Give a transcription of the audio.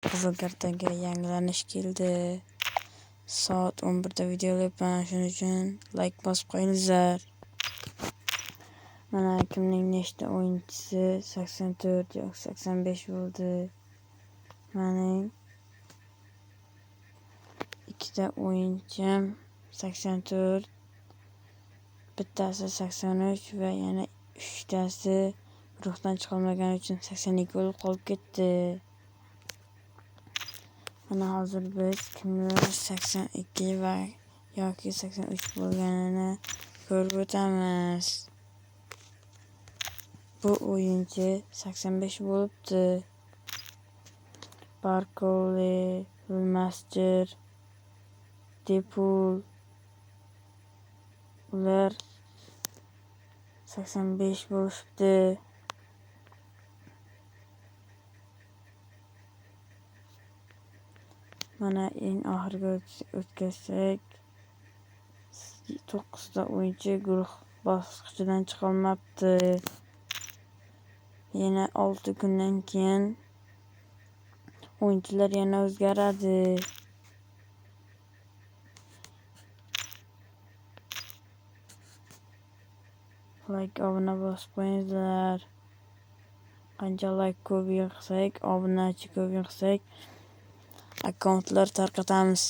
Qizil kartaga yangilanish keldi. Soat 11da video olyapman. Shuning uchun like bosib qo'yinglar. Mana kimning nechta o'yinchisi 84 yoki 85 bo'ldi. Mening ikkita o'yinchim 84, bittasi 83 va yana 3tasi guruhdan chiqolmagani uchun 82 bo'lib qolib ketdi. Mana hozir biz kimlar 82 va yoki 83 bo'lganini ko'rib o'tamiz. Bu o'yinchi 85 bo'libdi. Barkoli, Masjid, Depul ular 85 bo'libdi. Mana eng oxirgi o'tkazsak 9 ta o'yinchi guruh bosqichidan chiqolmabdi. Yana 6 kundan keyin o'yinchilar yana o'zgaradi. Like obuna bosib qo'yinglar. Qancha like ko'p yig'sak, obunachi ko'p yig'sak, akkauntlar tarqatamiz.